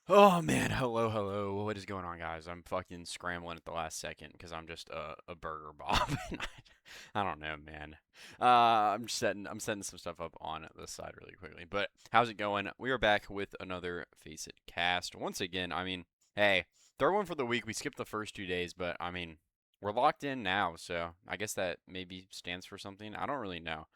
Oh man, hello. What is going on, guys? I'm fucking scrambling at the last second because I'm just a burger Bob. and I don't know, man. I'm setting some stuff up on this side really quickly. But how's it going? We are back with another Faceit cast. Once again, hey, third one for the week. We skipped the first 2 days, but we're locked in now, so I guess that maybe stands for something. I don't really know.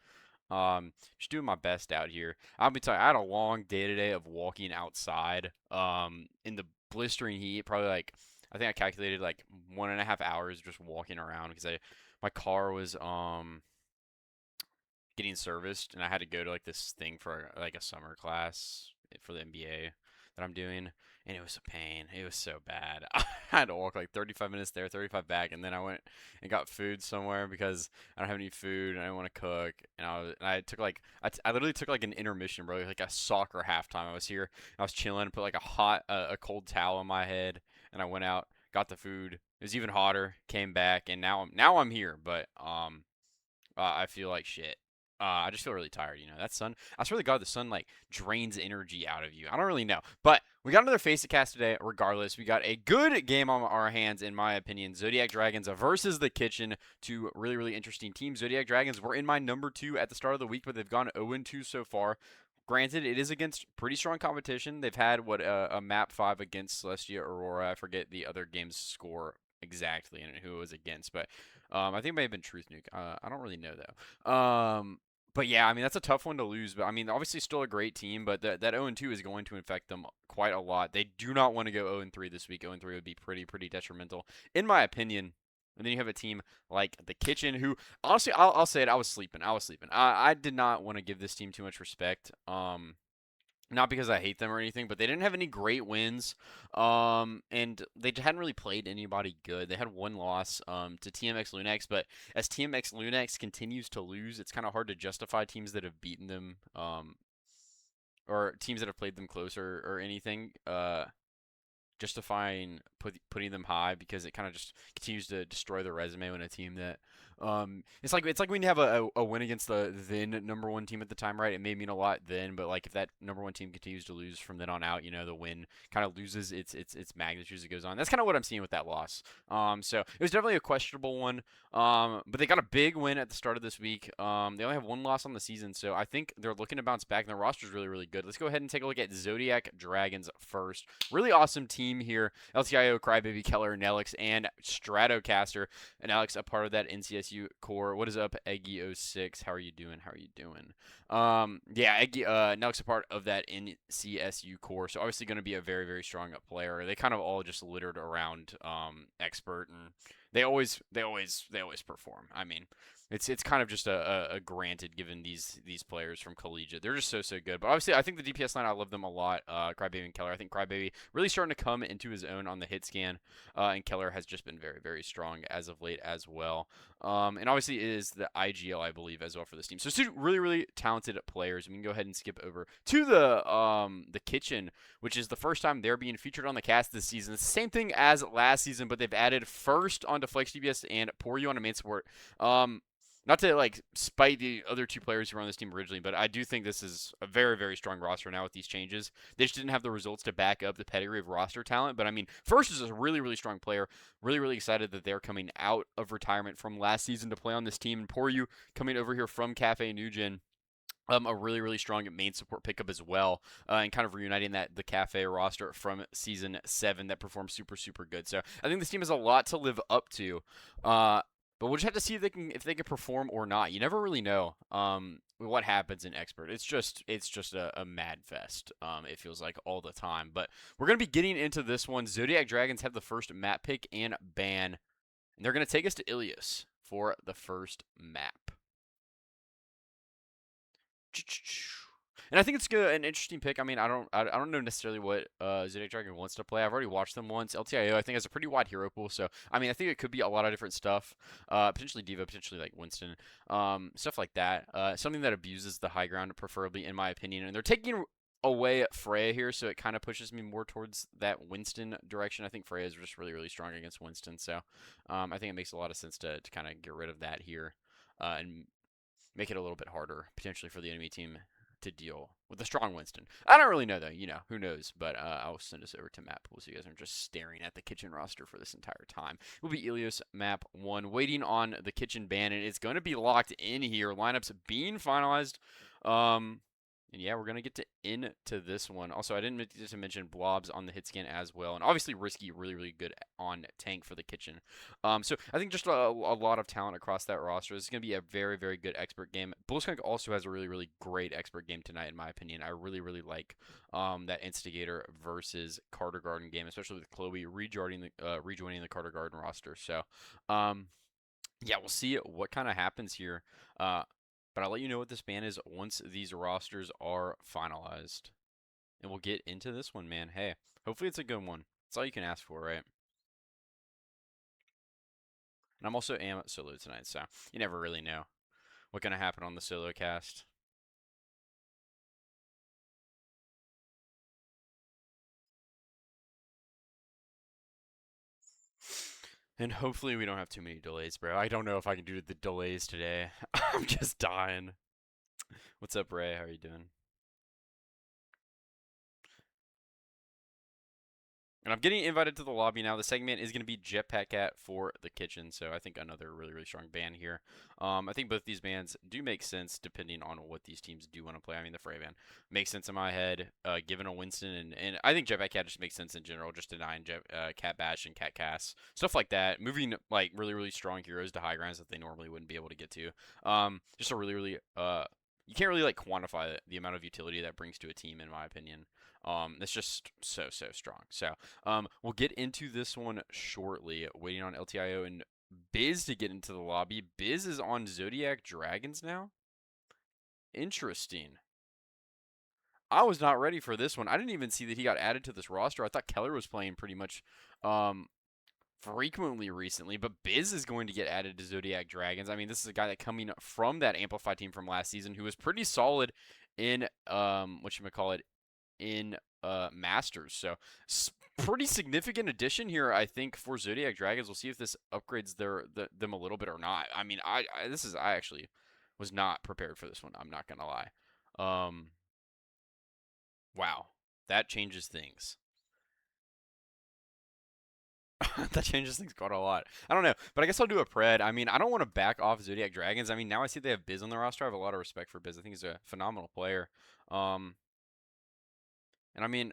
Just doing my best out here. I'll be telling you, I had a long day today of walking outside, in the blistering heat. Probably like, I think I calculated like 1.5 hours just walking around because my car was, getting serviced and I had to go to like this thing for like a summer class for the MBA that I'm doing. And it was a pain. It was so bad. I had to walk like 35 minutes there, 35 back, and then I went and got food somewhere because I don't have any food and I didn't want to cook. And I took like I literally took like an intermission, bro, like a soccer halftime. I was here, I was chilling, put like a cold towel on my head, and I went out, got the food. It was even hotter. Came back, and now I'm here, but I feel like shit. I just feel really tired, That sun, I swear to God, the sun like drains energy out of you. I don't really know. But we got another Face It cast today, regardless. We got a good game on our hands, in my opinion. Zodiac Dragons versus the Kitchen. Two really, really interesting teams. Zodiac Dragons were in my number two at the start of the week, but they've gone 0-2 so far. Granted, it is against pretty strong competition. They've had a map 5 against Celestia Aurora. I forget the other game's score exactly and who it was against, but I think it may have been Truth Nuke. I don't really know though. But yeah, that's a tough one to lose. But obviously, still a great team. But that 0-2 is going to infect them quite a lot. They do not want to go 0-3 this week. 0-3 would be pretty detrimental, in my opinion. And then you have a team like the Kitchen, who honestly, I'll say it. I was sleeping. I did not want to give this team too much respect. Not because I hate them or anything, but they didn't have any great wins. And they hadn't really played anybody good. They had one loss to TMX Lunex, but as TMX Lunex continues to lose, it's kind of hard to justify teams that have beaten them, or teams that have played them closer or anything. Justifying putting them high because it kind of just continues to destroy the resume when a team that it's like when you have a win against the then number one team at the time, right? It may mean a lot then, but like if that number one team continues to lose from then on out, the win kind of loses its magnitude as it goes on. That's kind of what I'm seeing with that loss. So it was definitely a questionable one. But they got a big win at the start of this week. They only have one loss on the season, so I think they're looking to bounce back, and their roster is really, really good. Let's go ahead and take a look at Zodiac Dragons first. Really awesome team here. LTIO, Crybaby, Keller, Nelix, and Stratocaster. And Alex, a part of that NCSU core. What is up, Eggy06? How are you doing? Yeah, Eggy, Nelix, a part of that NCSU core. So obviously going to be a very, very strong player. They kind of all just littered around Expert, and they always perform. It's kind of just a granted given these players from collegiate. They're just so good. But obviously, I think the DPS line, I love them a lot. Crybaby and Keller. I think Crybaby really starting to come into his own on the hit scan, and Keller has just been very, very strong as of late as well. And obviously, it is the IGL, I believe, as well for this team. So two really, really talented players. We can go ahead and skip over to the Kitchen, which is the first time they're being featured on the cast this season. It's the same thing as last season, but they've added first onto Flex DBS and Pour You on a main support. Not to like spite the other two players who were on this team originally, but I do think this is a very, very strong roster now with these changes. They just didn't have the results to back up the pedigree of roster talent. But First is a really, really strong player. Really, really excited that they're coming out of retirement from last season to play on this team. And Pour You coming over here from Cafe Nugent. A really, really strong main support pickup as well, and kind of reuniting the Cafe roster from season 7 that performed super, super good. So I think this team has a lot to live up to. But we'll just have to see if they can perform or not. You never really know what happens in Expert. It's just a mad fest. It feels like all the time. But we're gonna be getting into this one. Zodiac Dragons have the first map pick and ban, and they're gonna take us to Ilias for the first map. And I think it's good, an interesting pick. I don't know necessarily what Zodiac Dragon wants to play. I've already watched them once. LTIO, I think, has a pretty wide hero pool, so I think it could be a lot of different stuff. Potentially Diva, potentially like Winston, stuff like that. Something that abuses the high ground, preferably, in my opinion. And they're taking away Freya here, so it kind of pushes me more towards that Winston direction. I think Freya is just really, really strong against Winston, so I think it makes a lot of sense to kind of get rid of that here, and make it a little bit harder potentially for the enemy team to deal with a strong Winston. I don't really know, though. You know, who knows? But I'll send us over to map pool so you guys aren't just staring at the kitchen roster for this entire time. It will be Ilios map 1, waiting on the kitchen ban, and it's going to be locked in here. Lineups being finalized. And yeah, we're going to get into this one. Also, I didn't meant to mention Blobs on the hit scan as well. And obviously, Risky, really, really good on tank for the kitchen. So I think just a lot of talent across that roster. This is going to be a very, very good expert game. Blitzkrieg also has a really, really great expert game tonight, in my opinion. I really, really like that Instigator versus Carter Garden game, especially with Chloe rejoining the Carter Garden roster. So, yeah, we'll see what kind of happens here. But I'll let you know what this ban is once these rosters are finalized. And we'll get into this one, man. Hey, hopefully it's a good one. That's all you can ask for, right? And I'm also solo tonight, so you never really know what's going to happen on the solo cast. And hopefully we don't have too many delays, bro. I don't know if I can do the delays today. I'm just dying. What's up, Ray? How are you doing? And I'm getting invited to the lobby now. The segment is going to be Jetpack Cat for the kitchen. So I think another really, really strong ban here. I think both these bans do make sense depending on what these teams do want to play. I mean, the Frey ban makes sense in my head, given a Winston. And I think Jetpack Cat just makes sense in general, just denying Cat Bash and Cat Cass. Stuff like that. Moving, like, really, really strong heroes to high grounds that they normally wouldn't be able to get to. Just a really, really... you can't really, like, quantify the amount of utility that brings to a team, in my opinion. It's just so strong. So, we'll get into this one shortly. Waiting on LTIO and Biz to get into the lobby. Biz is on Zodiac Dragons now. Interesting. I was not ready for this one. I didn't even see that he got added to this roster. I thought Keller was playing pretty much frequently recently, but Biz is going to get added to Zodiac Dragons. I mean, this is a guy that coming from that Amplify team from last season who was pretty solid in in Masters. So pretty significant addition here, I think, for Zodiac Dragons. We'll see if this upgrades them a little bit or not. I mean, I actually was not prepared for this one. I'm not gonna lie. Wow, that changes things. That changes things quite a lot. I don't know, but I guess I'll do a pred. I mean, I don't want to back off Zodiac Dragons. I mean, now I see they have Biz on the roster. I have a lot of respect for Biz. I think he's a phenomenal player. And I mean,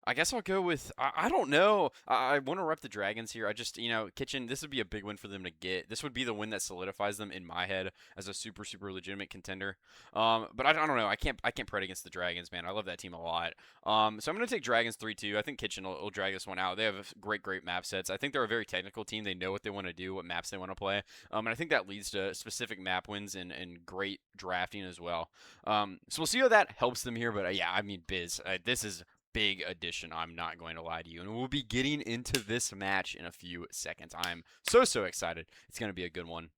I guess I'll go with, I don't know. I want to rep the Dragons here. I just, you know, Kitchen, this would be a big win for them to get. This would be the win that solidifies them in my head as a super legitimate contender. But I don't know. I can't pred against the Dragons, man. I love that team a lot. So I'm going to take Dragons 3-2. I think Kitchen will drag this one out. They have great map sets. I think they're a very technical team. They know what they want to do, what maps they want to play. And I think that leads to specific map wins and great drafting as well. So we'll see how that helps them here. But yeah, I mean, Biz, this is big addition. I'm not going to lie to you. And we'll be getting into this match in a few seconds. I'm so excited. It's going to be a good one.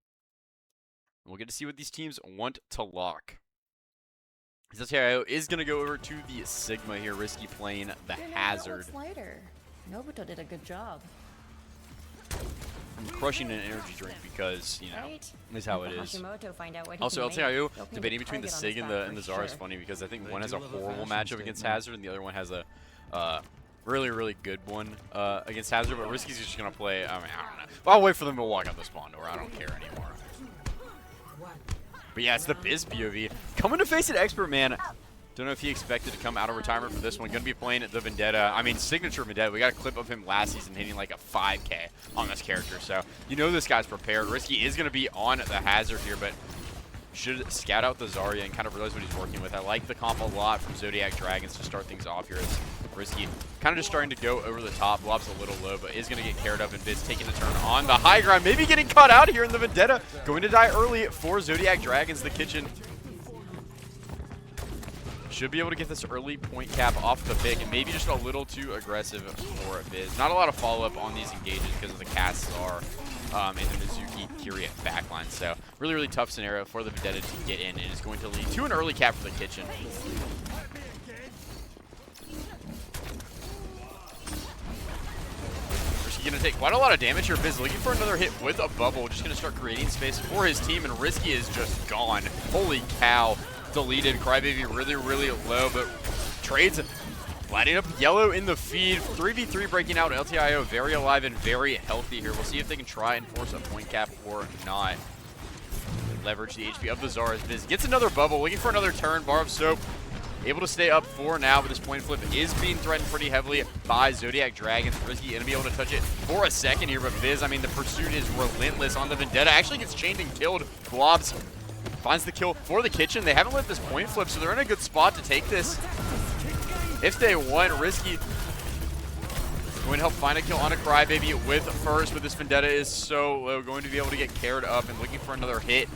We'll get to see what these teams want to lock. Zodiac is going to go over to the Sigma here. Risky playing the Hazard. Lighter. Nobuto did a good job. I'm crushing an energy drink because, you know, is how it is. Also, Also, LTIO debating between the Sig and the Zara is funny because I think one has a horrible matchup against Hazard and the other one has a really good one against Hazard. But Risky's just going to play, I mean, I don't know. Well, I'll wait for them to walk out the spawn door. I don't care anymore. But yeah, it's the Biz POV. Coming to Faceit Expert, man. Don't know if he expected to come out of retirement for this one. Going to be playing the Vendetta. I mean, signature Vendetta. We got a clip of him last season hitting like a 5K on this character. So, you know this guy's prepared. Risky is going to be on the Hazard here, but should scout out the Zarya and kind of realize what he's working with. I like the comp a lot from Zodiac Dragons to start things off here as Risky kind of just starting to go over the top. Lob's a little low, but is going to get carried up, and Biz taking the turn on the high ground. Maybe getting caught out here in the Vendetta. Going to die early for Zodiac Dragons, the kitchen. Should be able to get this early point cap off the pick, and maybe just a little too aggressive for Biz. Not a lot of follow-up on these engages because of the casts are in the Mizuki Kyriet backline. So really tough scenario for the Vendetta to get in, and is going to lead to an early cap for the kitchen. Risky going to take quite a lot of damage here. Biz looking for another hit with a bubble. Just going to start creating space for his team, and Risky is just gone. Holy cow. deleted. Crybaby really, really low, but trades lighting up yellow in the feed. 3v3 breaking out. LTIO very alive and very healthy here. We'll see if they can try and force a point cap or not. Leverage the HP of the Zara as Biz gets another bubble, looking for another turn. Bar of Soap able to stay up 4 now, but this point flip is being threatened pretty heavily by Zodiac Dragons. Risky going to be able to touch it for a second here, but Biz, I mean, the pursuit is relentless on the Vendetta. Actually gets chained and killed. Blobs finds the kill for the Kitchen. They haven't let this point flip, so they're in a good spot to take this if they want. Risky going to help find a kill on a Crybaby with first, but this Vendetta is so low. Going to be able to get carried up and looking for another hit.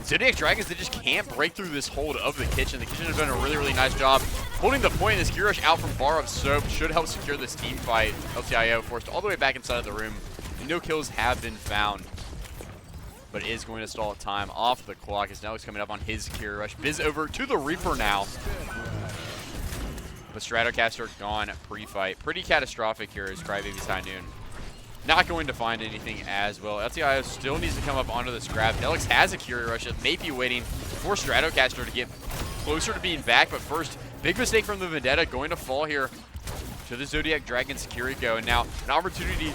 Zodiac Dragons, they just can't break through this hold of the Kitchen. The Kitchen has done a really, really nice job holding the point. This Q-Rush out from Bar of Soap should help secure this team fight. LTIO forced all the way back inside of the room. And no kills have been found, but is going to stall time off the clock as Nelix coming up on his Q-Rush. Biz over to the Reaper now. But Stratocaster gone pre-fight. Pretty catastrophic here as Crybaby's High Noon not going to find anything as well. LTIO still needs to come up onto this grab. Nelix has a Curie Rush that may be waiting for Stratocaster to get closer to being back, but first, big mistake from the Vendetta going to fall here to the Zodiac Dragons Kiriko. And now an opportunity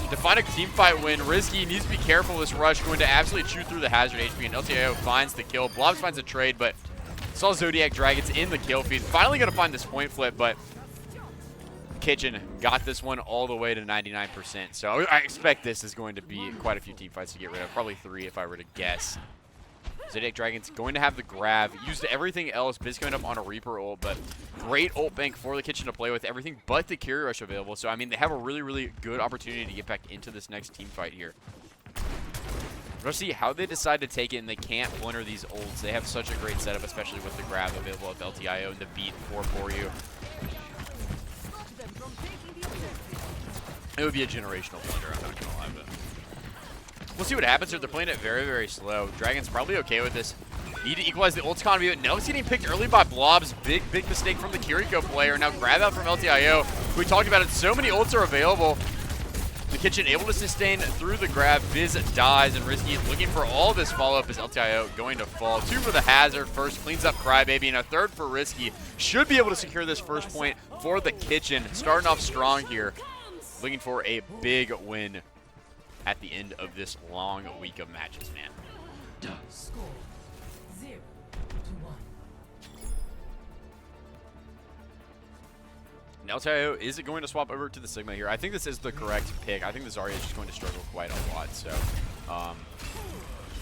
to find a team fight win. Risky needs to be careful. This Rush going to absolutely chew through the Hazard HP, and LTIO finds the kill. Blobs finds a trade, but saw Zodiac Dragons in the kill feed. Finally going to find this point flip, but Kitchen got this one all the way to 99%. So I expect this is going to be quite a few team fights to get rid of. Probably 3 if I were to guess. Zodiac Dragons going to have the grab. Used everything else. Biz going up on a Reaper ult, but great ult bank for the Kitchen to play with. Everything but the Curie Rush available. So, I mean, they have a really, really good opportunity to get back into this next team fight here. We'll see how they decide to take it, and they can't blunder these ults. They have such a great setup, especially with the grab available at LTIO and the beat for you. It would be a generational blunder, I'm not going to lie, but we'll see what happens here. They're playing it very, very slow. Dragon's probably okay with this. Need to equalize the ult economy, but Nelly's getting picked early by Blobs. Big mistake from the Kiriko player. Now grab out from LTIO. We talked about it. So many ults are available. The Kitchen able to sustain through the grab. Biz dies, and Risky looking for all this follow-up as LTIO going to fall. 2 for the Hazard. First cleans up Crybaby, and a 3rd for Risky. Should be able to secure this first point for the Kitchen. Starting off strong here. Looking for a big win at the end of this long week of matches, man. Score 0-1. Now, LTIO, is it going to swap over to the Sigma here? I think this is the correct pick. I think the Zarya is just going to struggle quite a lot. So,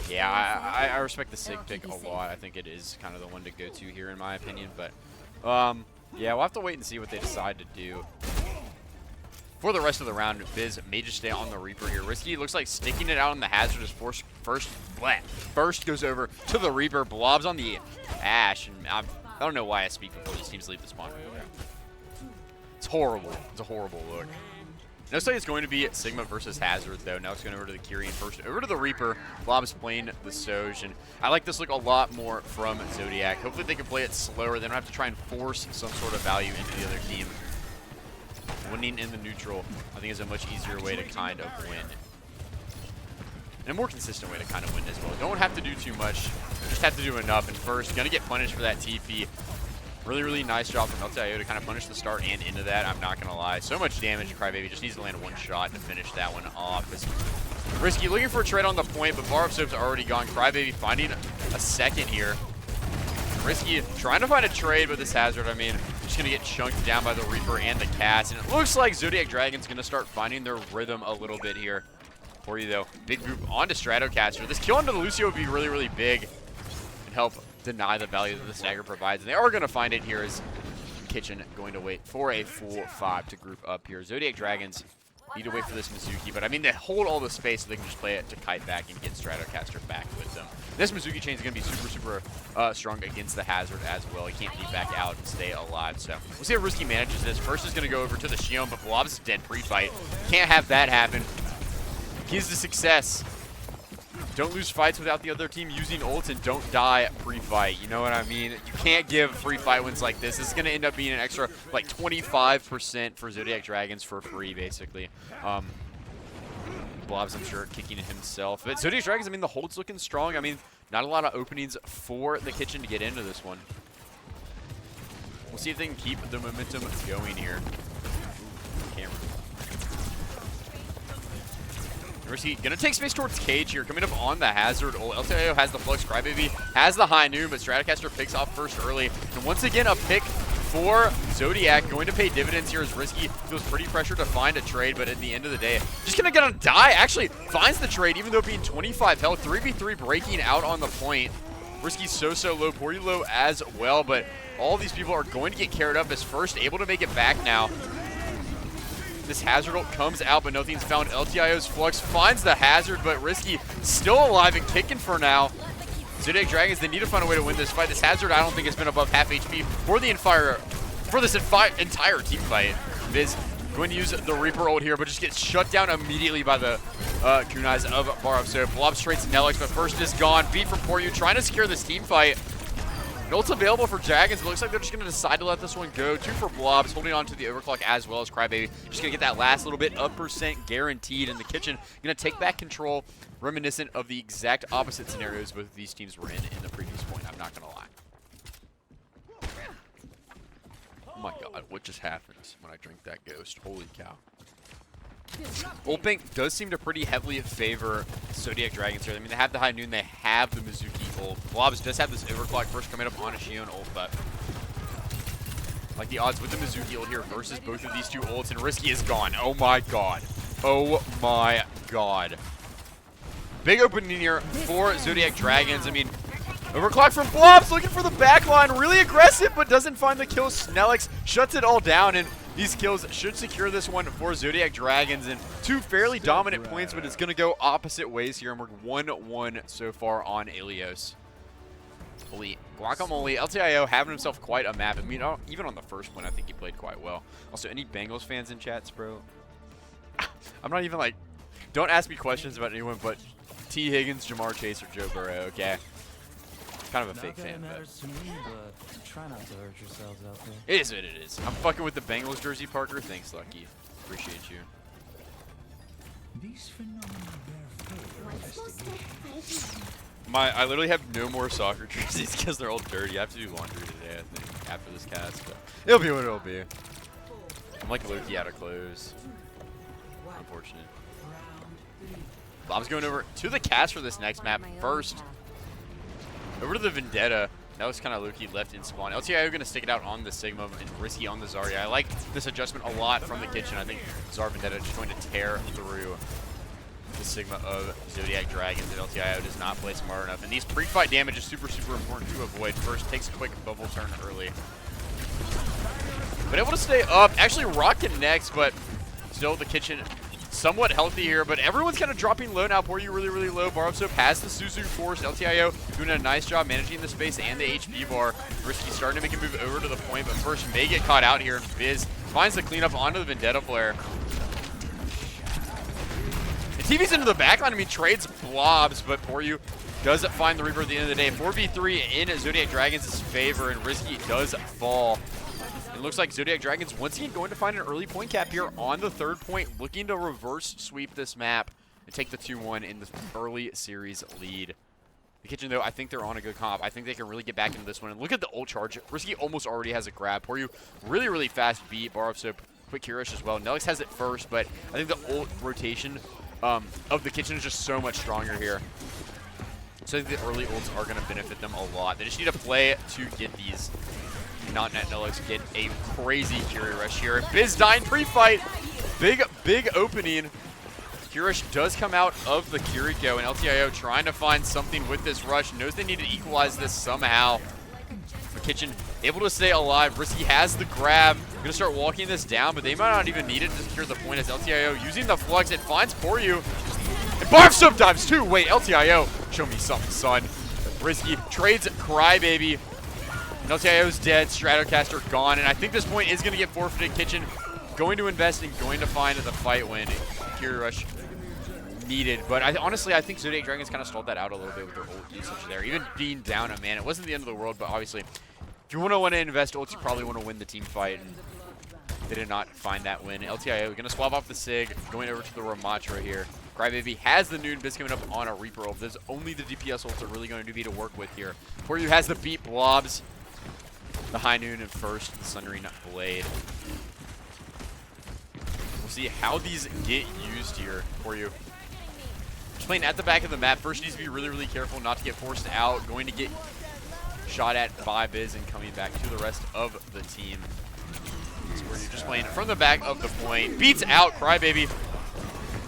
yeah, I respect the Sig pick a lot. I think it is kind of the one to go to here, in my opinion. But, yeah, we'll have to wait and see what they decide to do. For the rest of the round, Biz may just stay on the Reaper here. Risky looks like sticking it out on the Hazard as first goes over to the Reaper. Blobs on the Ash, and I don't know why I speak before these teams leave the spawn area. It's horrible. It's a horrible look. Looks like it's going to be Sigma versus Hazard, though. Now it's going over to the Kyrian first. Over to the Reaper. Blobs playing the Soj, and I like this look a lot more from Zodiac. Hopefully they can play it slower. They don't have to try and force some sort of value into the other team. Winning in the neutral, I think, is a much easier way to kind of win. And a more consistent way to kind of win as well. Don't have to do too much. Just have to do enough. And first, going to get punished for that TP. Really, really nice job from LTIO to kind of punish the start and into that. I'm not going to lie. So much damage. Crybaby just needs to land one shot to finish that one off. It's Risky looking for a trade on the point, but Bar of Soap's already gone. Crybaby finding a second here. Risky trying to find a trade with this Hazard. I mean, just going to get chunked down by the Reaper and the Cast. And it looks like Zodiac Dragon's going to start finding their rhythm a little bit here. For you, though. Big group onto Stratocaster. This kill onto the Lucio would be really, really big and help deny the value that the stagger provides. And they are going to find it here as Kitchen going to wait for a full 5 to group up here. Zodiac Dragons need to wait for this Mizuki, but I mean, they hold all the space so they can just play it to kite back and get Stratocaster back with them. This Mizuki chain is going to be super, super strong against the Hazard as well. He can't be back out and stay alive, so we'll see how Risky manages this. First is going to go over to the Shion, but Blobs is dead pre-fight. Can't have that happen. Keys to success. Don't lose fights without the other team using ults, and don't die pre-fight. You know what I mean? You can't give free fight wins like this. This is going to end up being an extra, like, 25% for Zodiac Dragons for free, basically. Blobs, I'm sure, kicking himself. But Zodiac Dragons, I mean, the hold's looking strong. I mean, Not a lot of openings for the Kitchen to get into this one. We'll see if they can keep the momentum going here. Ooh, camera. Risky gonna take space towards Cage here, coming up on the Hazard. LTIO has the Flux, Crybaby has the High Noon, but Stratocaster picks off first early. And once again, a pick for Zodiac, going to pay dividends here as Risky feels pretty pressured to find a trade, but at the end of the day, just gonna die. Actually finds the trade, even though being 25 health. 3v3 breaking out on the point. Risky's so low, Poryu low as well, but all these people are going to get carried up as first able to make it back now. This Hazard ult comes out, but nothing's found. LTIO's Flux finds the Hazard, but Risky still alive and kicking for now. Zodiac Dragons, they need to find a way to win this fight. This Hazard, I don't think, has been above half HP for the entire team fight. Viz going to use the Reaper ult here, but just gets shut down immediately by the kunais of Barov. So Blob trades Nelix, but first is gone. Beat from Poryu, trying to secure this team fight. Ult's available for Dragons. It looks like they're just going to decide to let this one go. 2 for Blobs, holding on to the overclock as well as Crybaby. Just going to get that last little bit of percent guaranteed in the Kitchen. Going to take back control, reminiscent of the exact opposite scenarios both of these teams were in the previous point. I'm not going to lie. Oh my god, what just happened when I drank that Ghost? Holy cow. Ult Bank does seem to pretty heavily favor Zodiac Dragons here. I mean, they have the High Noon, they have the Mizuki ult. Blobs does have this overclock first coming up on a Shion ult, but like the odds with the Mizuki ult here versus both of these two ults, and Risky is gone. Oh my god. Oh my god. Big opening here for Zodiac Dragons. I mean, overclock from Blobs, looking for the backline, really aggressive, but doesn't find the kill. Snellix shuts it all down, and these kills should secure this one for Zodiac Dragons. And 2 fairly dominant points, but it's going to go opposite ways here, and we're 1-1 so far on Ilios. Holy guacamole. LTIO having himself quite a map. I mean, even on the first one, I think he played quite well. Also, any Bengals fans in chats, bro? I'm not even like, don't ask me questions about anyone but T. Higgins, Jamar Chase, or Joe Burrow, okay? Kind of a fake fan, but to me, but try not to hurt yourselves out there. it is what it is. I'm fucking with the Bengals jersey, Parker. Thanks, Lucky. Appreciate you. These phenomena bear further investigation. I literally have no more soccer jerseys because they're all dirty. I have to do laundry today, I think, after this cast, but it'll be what it'll be. I'm like Loki out of clothes. Unfortunate. Bob's going over to the cast for this next map first. Over to the Vendetta. That was kind of Loki left in spawn. LTIO going to stick it out on the Sigma and Risky on the Zarya. I like this adjustment a lot from the Kitchen. I think Zar Vendetta just going to tear through the Sigma of Zodiac Dragons, and LTIO does not play smart enough. And these pre-fight damage is super important to avoid. First, takes a quick bubble turn early. But able to stay up. Actually, rocking next, but still the Kitchen somewhat healthy here, but everyone's kind of dropping low now. Poryu really low. Barovsop has the Suzu Force. LTIO doing a nice job managing the space and the HP bar. Risky starting to make a move over to the point, but first may get caught out here. Biz finds the cleanup onto the Vendetta Flare. And TV's into the backline. I mean, trades Blobs, but Poryu doesn't find the Reaper at the end of the day. 4v3 in Zodiac Dragons' favor, and Risky does fall. It looks like Zodiac Dragons once again going to find an early point cap here on the 3rd point, looking to reverse sweep this map and take the 2-1 in the early series lead. The Kitchen, though, I think they're on a good comp. I think they can really get back into this one. And look at the ult charge. Risky almost already has a grab. Poryu really fast beat. Barovsop, quick Kirish as well. Nelix has it first, but I think the ult rotation of the Kitchen is just so much stronger here. So I think the early ults are going to benefit them a lot. They just need to play to get these. Not net Nelix get a crazy Curie Rush here. Biz dying pre-fight. Big opening. Kirish does come out of the Kiriko, and LTIO trying to find something with this rush. Knows they need to equalize this somehow. The Kitchen able to stay alive. Risky has the grab. Gonna start walking this down, but they might not even need it to secure the point as LTIO using the Flux. It finds Poryu. And Barovsop dives too. Wait, LTIO, show me something, son. Risky trades Crybaby. LTIO's dead, Stratocaster gone, and I think this point is going to get forfeited. Kitchen going to invest and going to find the fight win. Curie Rush needed, but honestly, I think Zodiac Dragons kind of stalled that out a little bit with their ult usage there. Even being down a man, it wasn't the end of the world, but obviously, if you want to invest ults, you probably want to win the team fight, and they did not find that win. LTIO going to swap off the Sig, going over to the Ramatra here. Crybaby has the Noon Biz coming up on a Reaper ult. There's only the DPS ults are really going to be to work with here. Poryu has the beat blobs. The High Noon in first, the Sundering Blade. We'll see how these get used here for you. Just playing at the back of the map. First needs to be really, really careful not to get forced out. Going to get shot at by Biz and coming back to the rest of the team. So where you're just playing from the back of the point. Beats out Crybaby.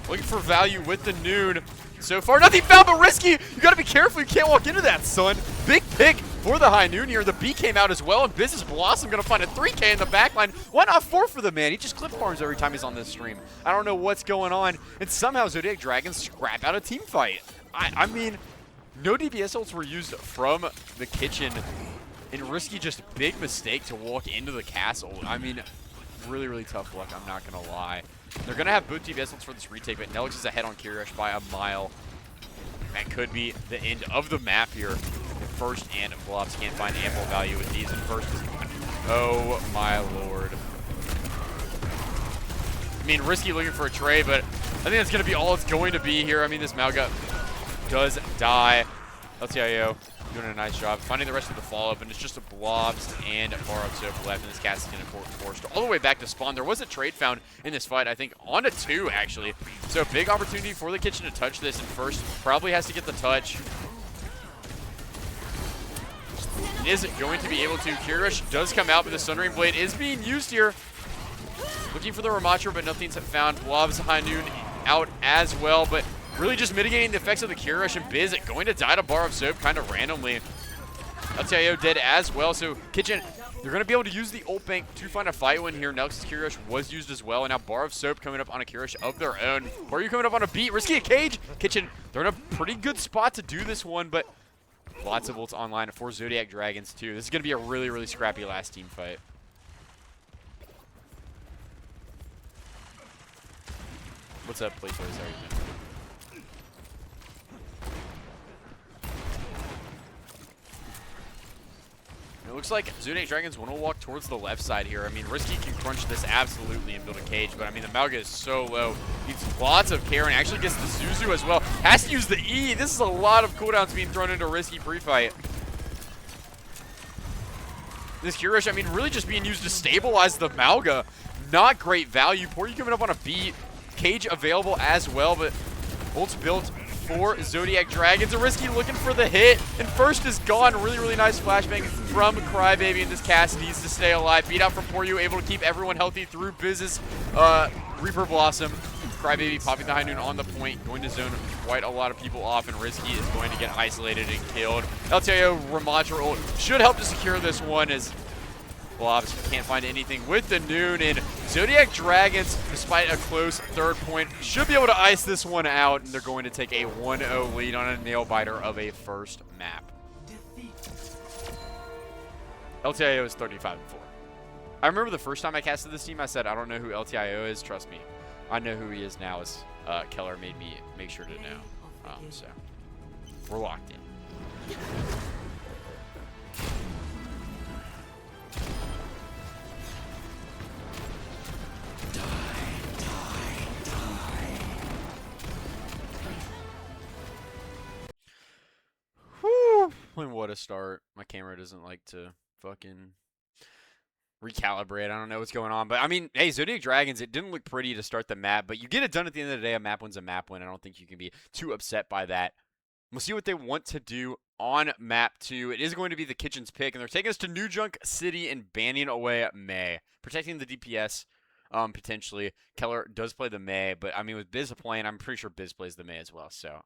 Looking for value with the Noon. So far, nothing found but risky. You got to be careful. You can't walk into that, son. Big pick for the High Noon here. The B came out as well, and Business Blossom going to find a 3K in the backline. Why not 4 for the man? He just clip farms every time he's on this stream. I don't know what's going on. And somehow Zodiac Dragons scrap out a team fight. I mean, no DPS ults were used from the kitchen. And risky, just big mistake to walk into the castle. I mean, really, really tough luck. I'm not going to lie. They're going to have both DPS ults for this retake, but Nelix is ahead on Kirish by a mile. That could be the end of the map here. First and Blobs can't find ample value with these, and first is gone. Oh my lord. I mean, risky looking for a trade, but I think that's going to be all it's going to be here. I mean, this Malga does die. LTIO doing a nice job finding the rest of the follow-up, and it's just a Blobs and a Bar Soap left, and this cast is going to force all the way back to spawn. There was a trade found in this fight, I think, on to 2, actually. So big opportunity for the kitchen to touch this, and first probably has to get the touch. Isn't going to be able to. Kirish does come out, but the Sundering Blade is being used here. Looking for the Ramatra, but nothing's found. Blobs High Noon out as well, but really just mitigating the effects of the Kirish, and Biz going to die to Bar of Soap kind of randomly. LTIO dead as well, so Kitchen, they're going to be able to use the ult bank to find a fight win here. Nelix's Kirish was used as well, and now Bar of Soap coming up on a Kirish of their own. Are you coming up on a beat? Risky a cage. Kitchen, they're in a pretty good spot to do this one, but lots of ults online for Zodiac Dragons too. This is going to be a really, really scrappy last team fight. What's up, Playtoys? How are you doing? It looks like Zodiac Dragons want to walk towards the left side here. I mean, Risky can crunch this absolutely and build a cage, but I mean, the Malga is so low. Needs lots of care and actually gets the Zuzu as well. Has to use the E. This is a lot of cooldowns being thrown into Risky pre-fight. This Kirish, I mean, really just being used to stabilize the Malga. Not great value. Poryu coming up on a beat. Cage available as well, but ult's built for Zodiac Dragons. A Risky looking for the hit, and first is gone. Really, really nice flashbang from Crybaby, and this cast needs to stay alive. Beat out from Poryu, able to keep everyone healthy through Biz's Reaper Blossom. Crybaby popping the High Noon on the point, going to zone quite a lot of people off, and Risky is going to get isolated and killed. LTIO Ramatra ult should help to secure this one as Blobs can't find anything with the Noon, and Zodiac Dragons, despite a close third point, should be able to ice this one out, and they're going to take a 1-0 lead on a nail-biter of a first map. LTIO is 35-4. I remember the first time I casted this team, I said, I don't know who LTIO is. Trust me, I know who he is now, as Keller made me make sure to know. So, we're locked in. Whew. What a start. My camera doesn't like to fucking recalibrate. I don't know what's going on. But, I mean, hey, Zodiac Dragons, it didn't look pretty to start the map. But you get it done at the end of the day. A map win's a map win. I don't think you can be too upset by that. We'll see what they want to do on map 2. It is going to be the kitchen's pick. And they're taking us to New Junk City and banning away Mei. Protecting the DPS, potentially. Keller does play the Mei. But, I mean, with Biz playing, I'm pretty sure Biz plays the Mei as well. So,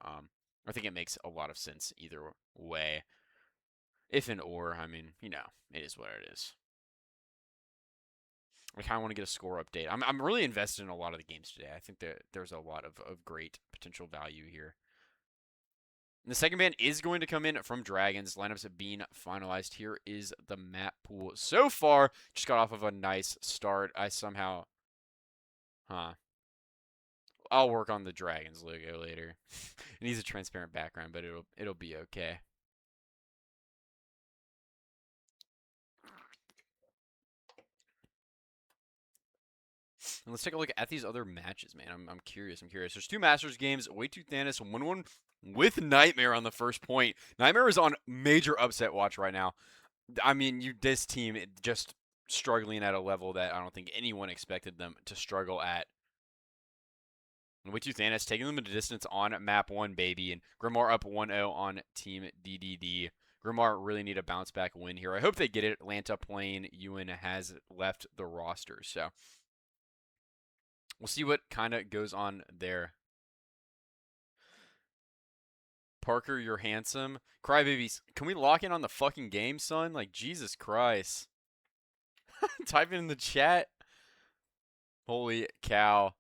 I think it makes a lot of sense either way. If and or, I mean, you know, it is what it is. I kind of want to get a score update. I'm really invested in a lot of the games today. I think that there's a lot of great potential value here. And the second ban is going to come in from Dragons. Lineups have been finalized. Here is the map pool. So far, just got off of a nice start. I somehow... I'll work on the Dragons logo later. It needs a transparent background, but it'll be okay. And let's take a look at these other matches, man. I'm curious. There's 2 Masters games. Way Too Thanos 1-1 with Nightmare on the first point. Nightmare is on major upset watch right now. I mean, this team just struggling at a level that I don't think anyone expected them to struggle at. And Way Too Thanos taking them to distance on map 1, baby. And Grimoire up 1-0 on Team DDD. Grimoire really need a bounce back win here. I hope they get it. Atlanta playing Ewan has left the roster, so we'll see what kind of goes on there. Parker, you're handsome. Crybabies, can we lock in on the fucking game, son? Like, Jesus Christ. Type it in the chat. Holy cow.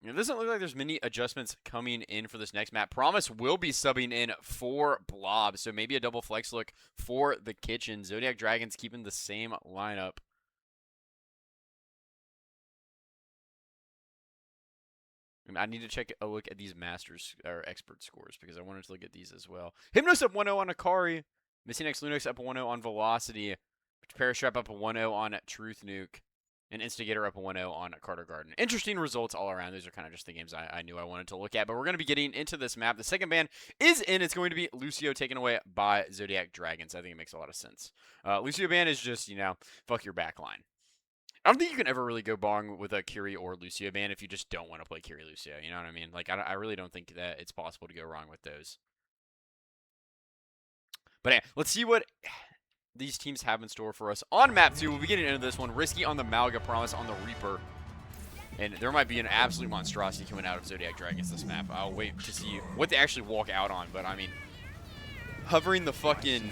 It doesn't look like there's many adjustments coming in for this next map. Promise will be subbing in for Blob, so maybe a double flex look for the kitchen. Zodiac Dragons keeping the same lineup. I need to check a look at these Masters or expert scores because I wanted to look at these as well. Hypnos up 1-0 on Akari. Missing X Lunox up 1-0 on Velocity. Parastrap up 1-0 on Truth Nuke. And Instigator up 1-0 on Carter Garden. Interesting results all around. These are kind of just the games I knew I wanted to look at. But we're going to be getting into this map. The second ban is in. It's going to be Lucio taken away by Zodiac Dragons. I think it makes a lot of sense. Lucio ban is just, fuck your backline. I don't think you can ever really go wrong with a Kiri or Lucio ban if you just don't want to play Kiri Lucio. You know what I mean? Like, I really don't think that it's possible to go wrong with those. But yeah, let's see what these teams have in store for us on map 2. We'll be getting into this one. Risky on the Malga, Promise on the Reaper. And there might be an absolute monstrosity coming out of Zodiac Dragons this map. I'll wait to see what they actually walk out on. But, I mean, hovering the fucking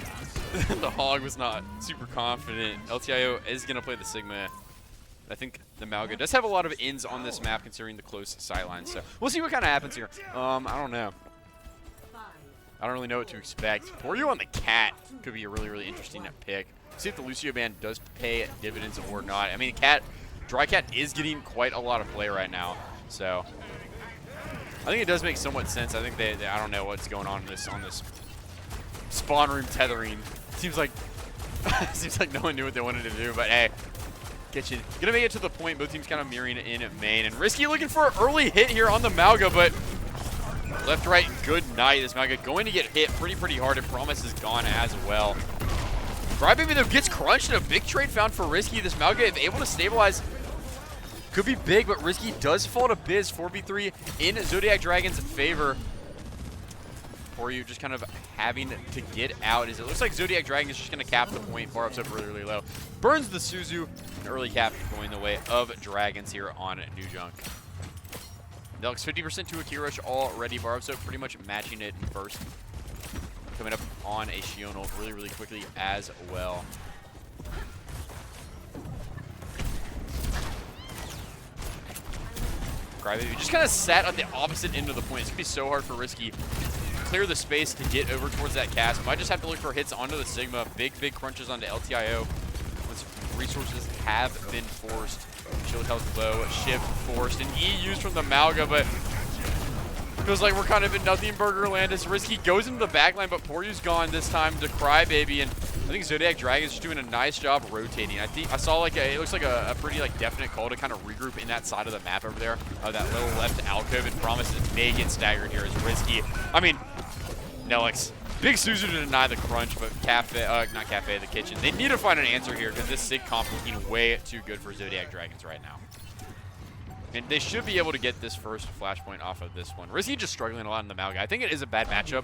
the Hog was not super confident. LTIO is going to play the Sigma. I think the Malga does have a lot of ins on this map considering the close sidelines. So we'll see what kind of happens here. I don't know. I don't really know what to expect. Pour you on the Cat could be a really, really interesting pick. See if the Lucio ban does pay dividends or not. I mean, Dry Cat is getting quite a lot of play right now. So I think it does make somewhat sense. I think they I don't know what's going on this spawn room tethering. Seems like no one knew what they wanted to do, but hey. Kitchen gonna make it to the point. Both teams kind of mirroring it in main. And Risky looking for an early hit here on the Malga, but left, right, good night. This Malga going to get hit pretty hard, and Promise is gone as well. Crybaby though gets crunched, and a big trade found for Risky. This Malga, if able to stabilize, could be big, but Risky does fall to Biz. 4v3 in Zodiac Dragon's favor. For you just kind of having to get out, as it looks like Zodiac Dragon is just going to cap the point. Bar ups up really, really low. Burns the Suzu, an early cap going the way of Dragons here on New Junk. Nelix 50% to a key rush already. Bar ups up pretty much matching it in first. Coming up on a Shional really, really quickly as well. Crybaby just kind of sat at the opposite end of the point. It's going to be so hard for Risky. Clear the space to get over towards that cast. Might just have to look for hits onto the Sigma. Big crunches onto LTIO. Once resources have been forced. Shield health low. Shift forced. An E used from the Malga, but feels like we're kind of in nothing burger land. As Risky goes into the backline, but Poryu's gone this time to Crybaby. And I think Zodiac Dragon is just doing a nice job rotating. I saw like it looks like a pretty definite call to kind of regroup in that side of the map over there. That little left alcove, and Promise may get staggered here as Risky. I mean, Nelix. Big Suzu to deny the crunch, but not Cafe, the kitchen. They need to find an answer here because this Sig comp is looking way too good for Zodiac Dragons right now. And they should be able to get this first flashpoint off of this one. Risky just struggling a lot in the Malga. I think it is a bad matchup,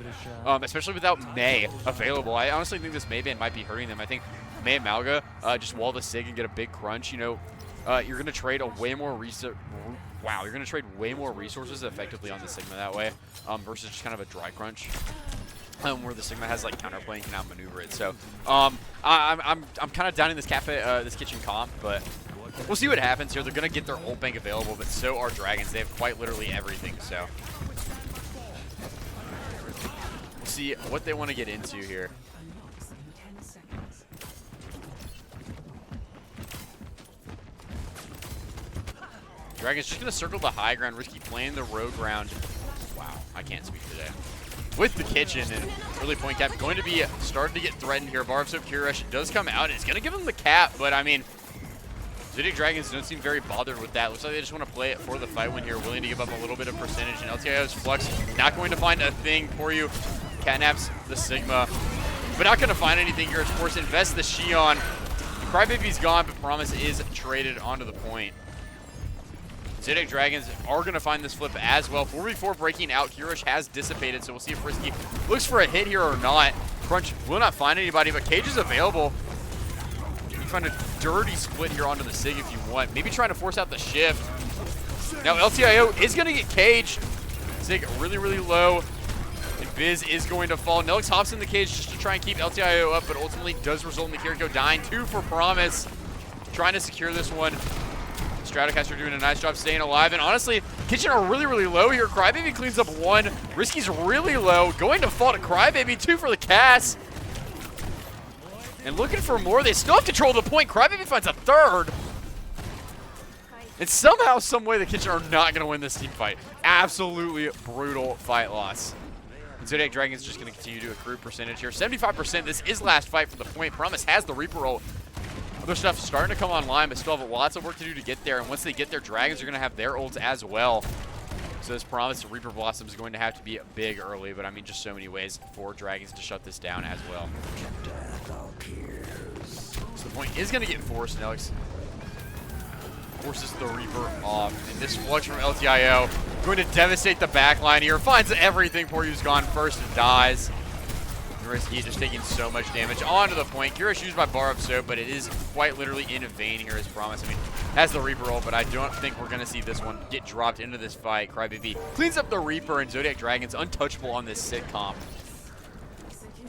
especially without May available. I honestly think this May ban might be hurting them. I think May and Malga just wall the Sig and get a big crunch. You're going to trade a way more you're going to trade way more resources effectively on the Sigma that way versus just kind of a dry crunch. Where the Sigma has counterplay and can outmaneuver it. So I'm kind of downing this this kitchen comp, but we'll see what happens here. They're gonna get their ult bank available, but so are Dragons. They have quite literally everything. So we'll see what they want to get into here. Dragons just gonna circle the high ground. Risky playing the road ground. Wow, I can't speak today. With the kitchen and early point cap going to be starting to get threatened here. Bar of Soap Kirish does come out. It's going to give him the cap, but I mean, Zodiac Dragons don't seem very bothered with that. Looks like they just want to play it for the fight win here, willing to give up a little bit of percentage. And LTIO's Flux not going to find a thing for you. Catnaps the Sigma, but not going to find anything here. Of course, invest the Shion. Crybaby's gone, but Promise is traded onto the point. Zodiac Dragons are going to find this flip as well. 4v4 breaking out. Kirish has dissipated, so we'll see if Risky looks for a hit here or not. Crunch will not find anybody, but Cage is available. You can find a dirty split here onto the Sig if you want. Maybe trying to force out the shift. Now LTIO is going to get caged. Sig really, really low. And Biz is going to fall. Nelix hops in the cage just to try and keep LTIO up, but ultimately does result in the Kiriko dying. 2 for Promise. Trying to secure this one. Stratocaster doing a nice job staying alive. And honestly, Kitchen are really, really low here. Crybaby cleans up 1. Risky's really low. Going to fall to Crybaby. 2 for the cast. And looking for more. They still have control of the point. Crybaby finds a 3rd. And somehow, some way, the Kitchen are not going to win this team fight. Absolutely brutal fight loss. And Zodiac Dragon's just going to continue to accrue percentage here. 75%. This is last fight for the point. Promise has the Reaper roll. Other stuff starting to come online, but still have lots of work to do to get there. And once they get there, Dragons are going to have their ults as well. So this Promise Reaper Blossom is going to have to be big early, but I mean, just so many ways for Dragons to shut this down as well. So the point is going to get forced. Nelix forces the Reaper off. And this Flux from LTIO going to devastate the backline here. Finds everything. Poryu's gone first and dies. Risky just taking so much damage onto the point. Kirish used by Bar of Soap, but it is quite literally in vain here as Promise. I mean, has the Reaper roll, but I don't think we're going to see this one get dropped into this fight. Crybaby cleans up the Reaper, and Zodiac Dragon's untouchable on this sitcom.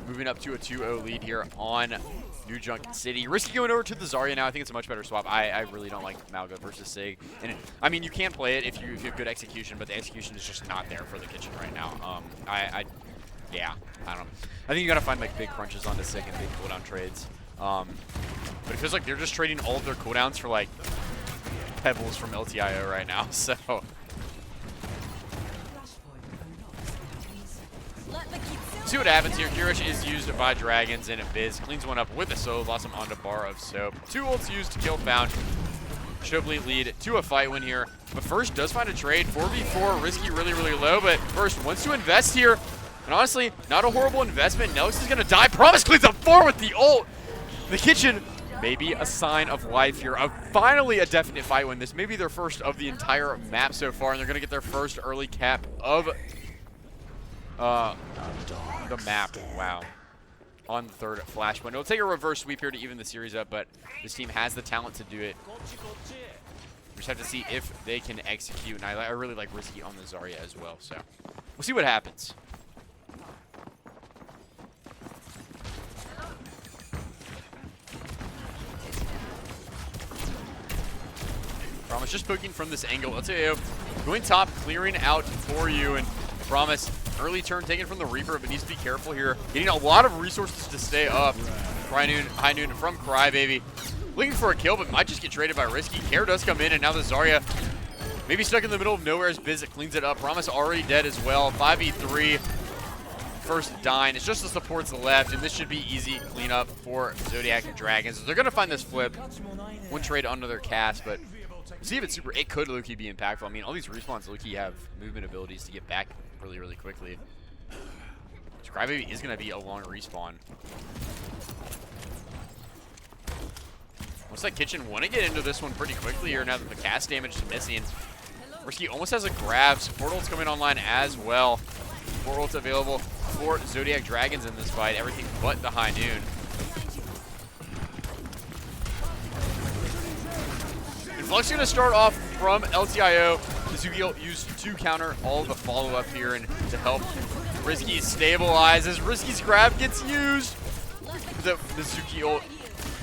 Moving up to a 2-0 lead here on New Junk City. Risky going over to the Zarya now. I think it's a much better swap. I really don't like Malga versus Sig. And I mean, you can play it if you have good execution, but the execution is just not there for the Kitchen right now. Yeah, I don't know. I think you gotta find like big crunches on the Sig and big cooldown trades. But it feels like they're just trading all of their cooldowns for like pebbles from LTIO right now. So see what happens here. Kirish is used by Dragons, and Biz cleans one up with a solo blossom onto Bar of Soap. 2 ults used to kill Found. Shobly lead to a fight win here. But first does find a trade. 4v4, Risky really, really low, but first wants to invest here. And honestly, not a horrible investment. Nelix is going to die. Promise cleans up 4 with the ult. The Kitchen, maybe a sign of life here. Finally a definite fight win. This may be their first of the entire map so far, and they're going to get their first early cap of the map. Wow. On the 3rd Flashpoint. It'll take a reverse sweep here to even the series up, but this team has the talent to do it. We just have to see if they can execute. And I really like Risky on the Zarya as well, so we'll see what happens. Promise just poking from this angle. Let's say going top, clearing out for you, and Promise early turn taken from the Reaper, but needs to be careful here. Getting a lot of resources to stay up. High noon from Crybaby. Looking for a kill, but might just get traded by Risky. Care does come in, and now the Zarya maybe stuck in the middle of nowhere as Biz cleans it up. Promise already dead as well. 5v3. First dying. It's just the supports left, and this should be easy cleanup for Zodiac and Dragons. They're going to find this flip. One trade under their cast, but see if it's super. It could Loki be impactful. I mean, all these respawns Loki have movement abilities to get back really, really quickly. Crybaby is going to be a long respawn. Looks like Kitchen want to get into this one pretty quickly here now that the cast damage is missing. Risky almost has a grab. Support ult's coming online as well. Support ult's available for Zodiac Dragons in this fight. Everything but the High Noon. And Flux going to start off from LTIO. Suzuki used to counter all the follow-up here and to help Risky stabilize as Risky's grab gets used. The Suzuki ult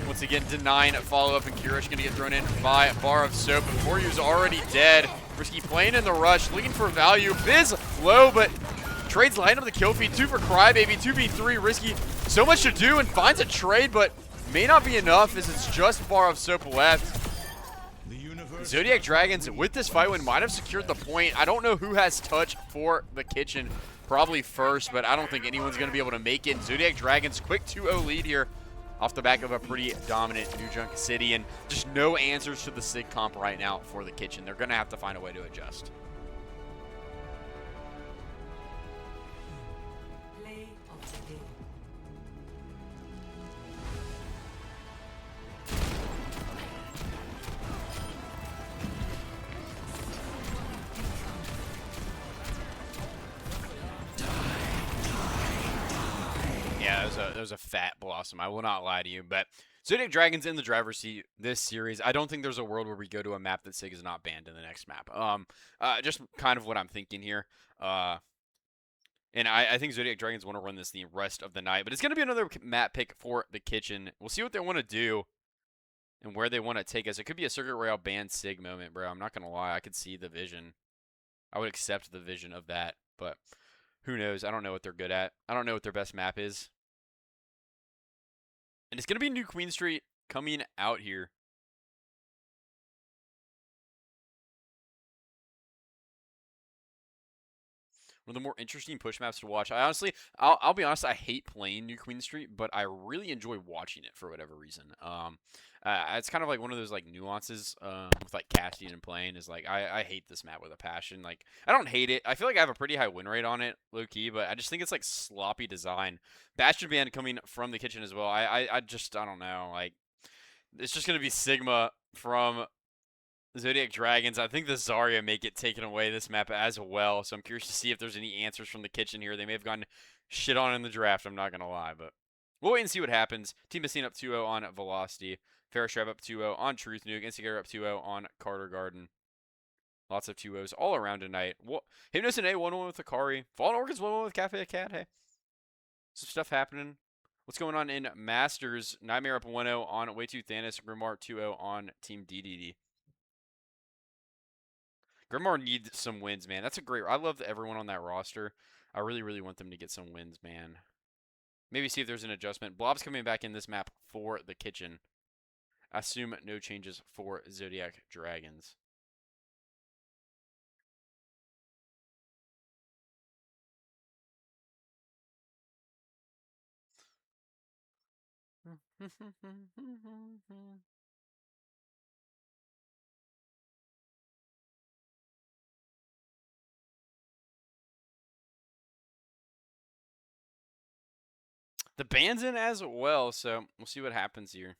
once again denying follow-up, and Kirish going to get thrown in by Bar of Soap. But Poryu's already dead. Risky playing in the rush, looking for value. Biz low, but trades line up the kill feed. 2 for Crybaby, 2v3. Risky so much to do and finds a trade, but may not be enough as it's just Bar of Soap left. Zodiac Dragons with this fight win might have secured the point. I don't know who has touch for the Kitchen. Probably first, but I don't think anyone's going to be able to make it. Zodiac Dragons quick 2-0 lead here off the back of a pretty dominant New Junk City, and just no answers to the Sig comp right now for the Kitchen. They're going to have to find a way to adjust. Play of the day. Yeah, that was a fat blossom. I will not lie to you, but Zodiac Dragon's in the driver's seat this series. I don't think there's a world where we go to a map that Sig is not banned in the next map. Just kind of what I'm thinking here. And I think Zodiac Dragons want to run this the rest of the night, but it's going to be another map pick for the Kitchen. We'll see what they want to do and where they want to take us. It could be a Circuit Royale ban Sig moment, bro. I'm not going to lie. I could see the vision. I would accept the vision of that, but who knows? I don't know what they're good at. I don't know what their best map is. And it's going to be New Queen Street coming out here. One of the more interesting push maps to watch. I honestly, I'll be honest, I hate playing New Queen Street, but I really enjoy watching it for whatever reason. It's kind of like one of those like nuances with like casting and playing is like I hate this map with a passion. Like I don't hate it. I feel like I have a pretty high win rate on it, low key, but I just think it's like sloppy design. Bastion Band coming from the Kitchen as well. I don't know. Like it's just gonna be Sigma from Zodiac Dragons. I think the Zarya may get taken away this map as well, so I'm curious to see if there's any answers from the Kitchen here. They may have gotten shit on in the draft, I'm not going to lie, but we'll wait and see what happens. Team Messina up 2-0 on Velocity. Ferrostrap up 2-0 on Truth Nuke. Instigator up 2-0 on Carter Garden. Lots of 2-0s all around tonight. Hypnos and A 1-1 with Akari. Fallen Orchids 1-1 with Cafe Cat. Hey, some stuff happening. What's going on in Masters? Nightmare up 1-0 on Way 2 Thanos. Grimmar 2-0 on Team DDD. Grimmar needs some wins, man. That's a great... I love everyone on that roster. I really, really want them to get some wins, man. Maybe see if there's an adjustment. Blob's coming back in this map for the Kitchen. I assume no changes for Zodiac Dragons. The band's in as well, so we'll see what happens here.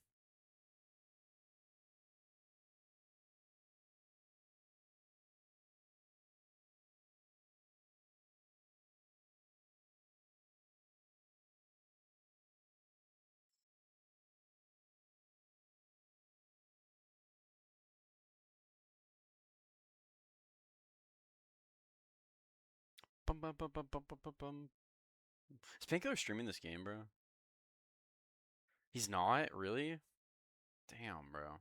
Bum, bum, bum, bum, bum, bum, bum. Is Painkiller streaming this game, bro? He's not? Really? Damn, bro.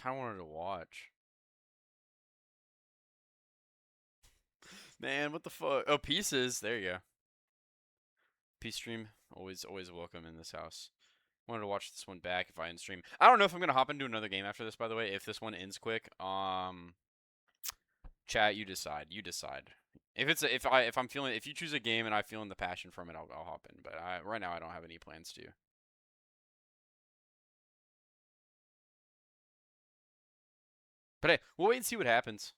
Kinda wanted to watch. Man, what the fuck? Oh, Pieces. There you go. Peace stream. Always welcome in this house. Wanted to watch this one back if I end stream. I don't know if I'm gonna hop into another game after this, by the way, if this one ends quick. Chat, you decide. You decide. If you choose a game and I'm feeling the passion from it, I'll hop in. But right now I don't have any plans to. But hey, we'll wait and see what happens.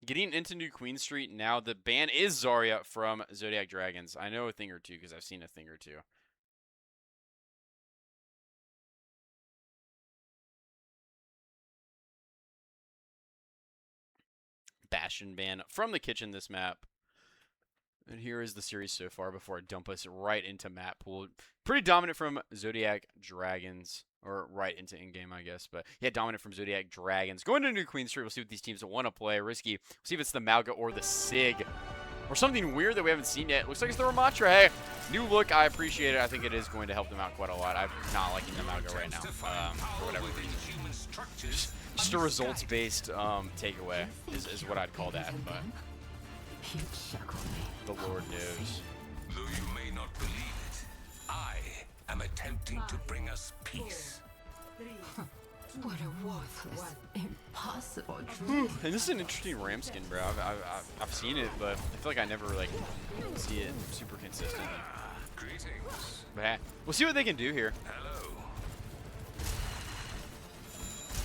Getting into New Queen Street now. The ban is Zarya from Zodiac Dragons. I know a thing or two because I've seen a thing or two. Bastion ban from the Kitchen this map. And here is the series so far before I dump us right into map pool. Pretty dominant from Zodiac Dragons. Or right into in-game, I guess. But yeah, dominant from Zodiac Dragons. Going to New Queen Street, we'll see what these teams want to play. Risky. We'll see if it's the Malga or the Sig. Or something weird that we haven't seen yet. Looks like it's the Ramatra. Hey, new look. I appreciate it. I think it is going to help them out quite a lot. I'm not liking the Malga right now. For whatever reason. Just a results-based takeaway is what I'd call that. But the Lord knows. Though you may not believe it, I am attempting to bring us peace. 3, What a worthless, impossible dream. And this is an interesting Ram skin, bro. I've seen it, but I feel like I never like see it super consistently. Greetings. But hey, we'll see what they can do here. Hello.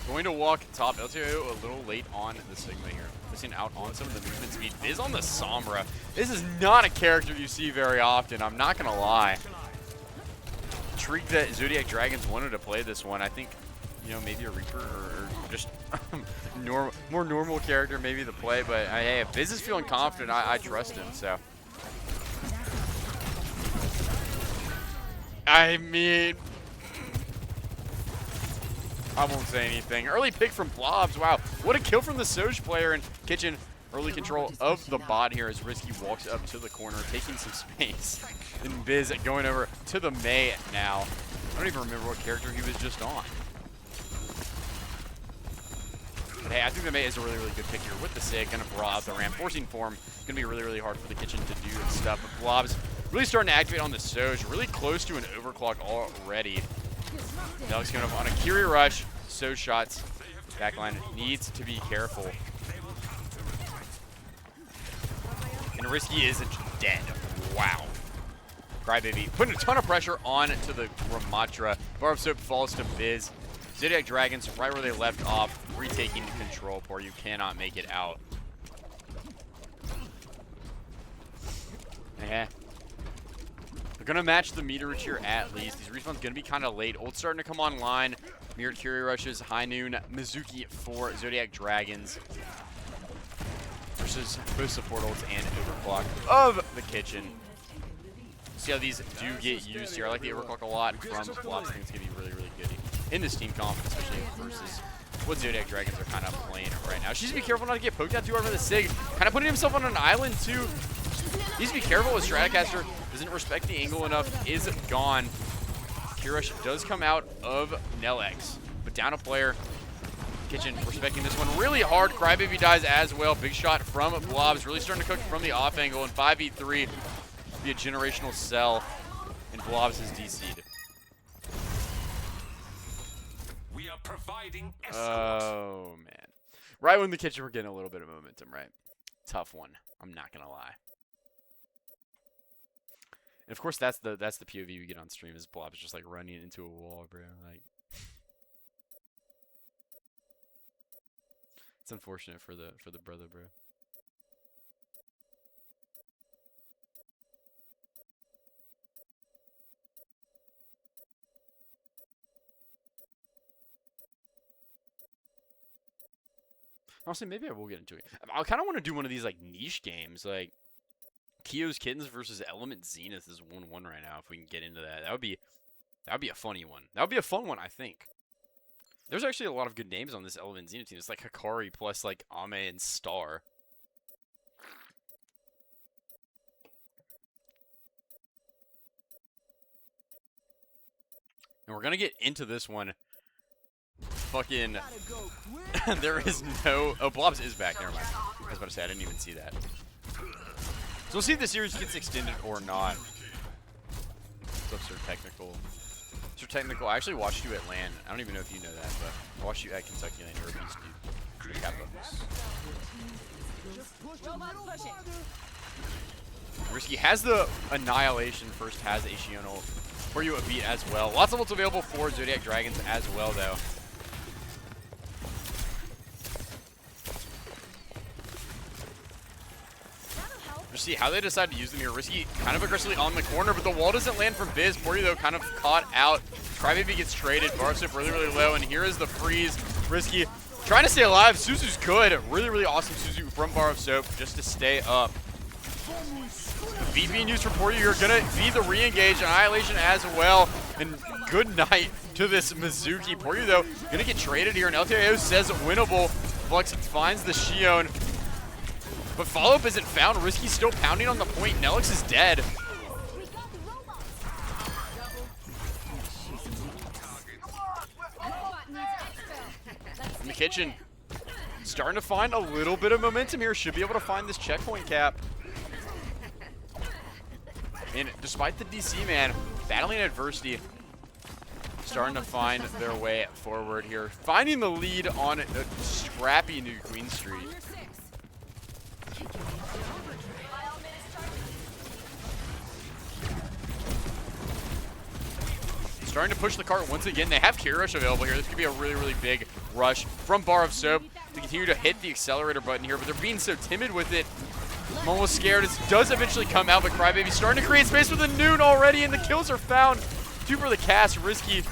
Going to walk top LTO a little late on the Sigma here. Missing out on some of the movement speed. Biz on the Sombra. This is not a character you see very often, I'm not gonna lie. Intrigued that Zodiac Dragons wanted to play this one. I think, you know, maybe a Reaper or just more normal character maybe the play, but hey, if Biz is feeling confident, I trust him, so. I mean, I won't say anything. Early pick from Blobs. Wow, what a kill from the Soj player. And Kitchen, early control of the bot here as Risky walks up to the corner, taking some space. And Biz going over to the Mei now. I don't even remember what character he was just on. But hey, I think the Mei is a really, really good pick here with the Sig. Gonna draw out the Ram. Forcing form. Gonna be really, really hard for the Kitchen to do and stuff. But Blobs really starting to activate on the Soj. Really close to an overclock already. Alex going up on a Kiri rush. Soj shots. Backline needs to be careful. And Risky isn't dead. Wow. Crybaby putting a ton of pressure on to the Ramatra. Bar of Soap falls to Biz. Zodiac Dragons right where they left off. Retaking control. Poor you cannot make it out. Yeah. They're going to match the meter here at least. These respawns going to be kind of late. Ult starting to come online. Mirrored Curie rushes. High noon. Mizuki for Zodiac Dragons. Versus both support ults and overclock of the Kitchen. See how these do get used here. I like the overclock a lot from Blobs. I think it's going to be really, really good in this team comp, especially versus what Zodiac Dragons are kind of playing right now. She needs to be careful not to get poked out too hard by the Sig. Kind of putting himself on an island too. Needs to be careful with Stratocaster. Doesn't respect the angle enough. Is gone. Kirush does come out of Nelex. But down a player. Kitchen respecting this one really hard. Crybaby dies as well. Big shot from Blobs. Really starting to cook from the off angle. And 5v3 be a generational sell. And Blobs is DC'd. We are providing Oh, man. Right when the Kitchen were getting a little bit of momentum, right? Tough one. I'm not going to lie. And of course, that's the POV we get on stream is Blobs just like running into a wall, bro. Like, it's unfortunate for the brother, bro. Honestly, maybe I will get into it. I kind of want to do one of these like niche games, like Kyo's Kittens versus Element Zenith is 1-1 right now. If we can get into that, that would be a funny one. That would be a fun one, I think. There's actually a lot of good names on this Element Zenith team. It's like Hikari plus like Ame and Star. And we're gonna get into this one. Fucking, there is no. Oh, Blobs is back. Never mind. I was about to say I didn't even see that. So we'll see if the series gets extended or not. What's up, Sir Technical? Sir Technical, I actually watched you at LAN. I don't even know if you know that, but I watched you at Kentucky LAN. You're a beast, dude. Kappa. Risky has the Annihilation first, has Ashiano for you a beat as well. Lots of ults available for Zodiac Dragons as well, though. Just see how they decide to use them here. Risky kind of aggressively on the corner, but the wall doesn't land from Biz. Pory, though, kind of caught out. Crybaby gets traded. Barsip really, really low, and here is the freeze. Risky trying to stay alive. Suzu's good. Really, really awesome Suzu from Bar of Soap just to stay up. The beat being used for Pory, you're going to be the re-engage. Annihilation as well. And good night to this Mizuki. Pory, though, going to get traded here, and LTIO says winnable. Flux finds the Shion. But follow-up isn't found. Risky still pounding on the point. Nelex is dead. In the Kitchen, starting to find a little bit of momentum here. Should be able to find this checkpoint cap. And despite the DC, man, battling adversity, starting to find their way forward here. Finding the lead on a scrappy New Queen Street. Starting to push the cart once again. They have Carry Rush available here. This could be a really, really big rush from Bar of Soap to continue to hit the accelerator button here, but they're being so timid with it. I'm almost scared. It does eventually come out, but Crybaby's starting to create space with a Noon already, and the kills are found. 2 for the cast. Risky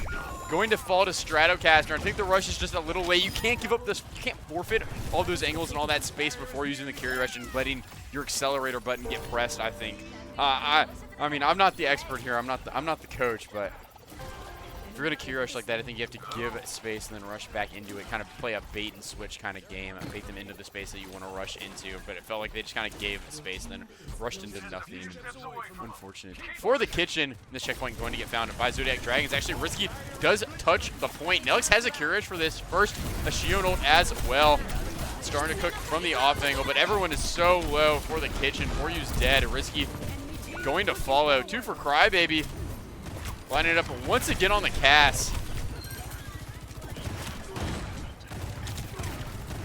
going to fall to Stratocaster. I think the rush is just a little late. You can't give up this. You can't forfeit all those angles and all that space before using the Carry Rush and letting your accelerator button get pressed, I think. I mean, I'm not the expert here. I'm not the coach, but if you're going to Carry Rush like that, I think you have to give it space and then rush back into it, kind of play a bait and switch kind of game, and bait them into the space that you want to rush into. But it felt like they just kind of gave the space and then rushed into nothing. Unfortunate. For the kitchen, this checkpoint going to get found by Zodiac Dragons. Actually, Risky does touch the point. Nelix has a Carry Rush for this first, a Shion ult as well. Starting to cook from the off angle, but everyone is so low for the kitchen. 4U's dead. Risky going to follow. 2 for Crybaby. Lining it up once again on the cast.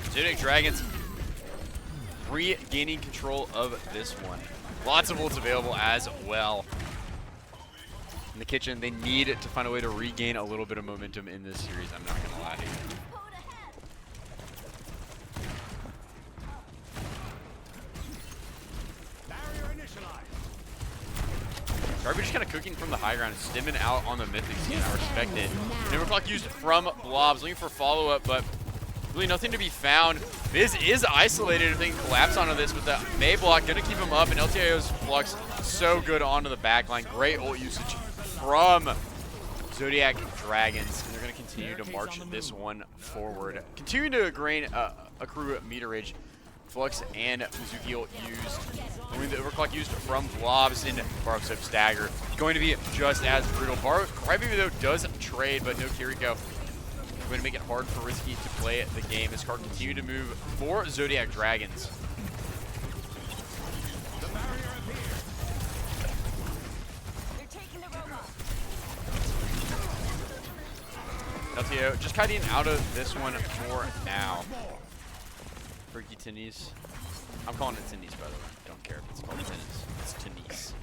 Zodiac Dragons regaining control of this one. Lots of ults available as well. In the kitchen, they need to find a way to regain a little bit of momentum in this series. I'm not going to lie to you. Darby just kind of cooking from the high ground, stimming out on the mythic scene. I respect it. Never clock used from Blobs, looking for follow-up, but really nothing to be found. Biz is isolated if they can collapse onto this with the May block. Gonna keep him up, and LTIO's Flux so good onto the back line. Great ult usage from Zodiac Dragons. And they're gonna continue to march this one forward. Continuing to accrue meterage. Flux and Mizuki ult used. Only the overclock used from Blobs and Bar of Soap Stagger. Going to be just as brutal. Crybaby though does trade, but no Kiriko. Going to make it hard for Risky to play the game. This card continue to move for Zodiac Dragons. LTO just cutting out of this one for now. Freaky Tennis. I'm calling it Tennis, by the way. Don't care if it's called tennis. It's Tennis.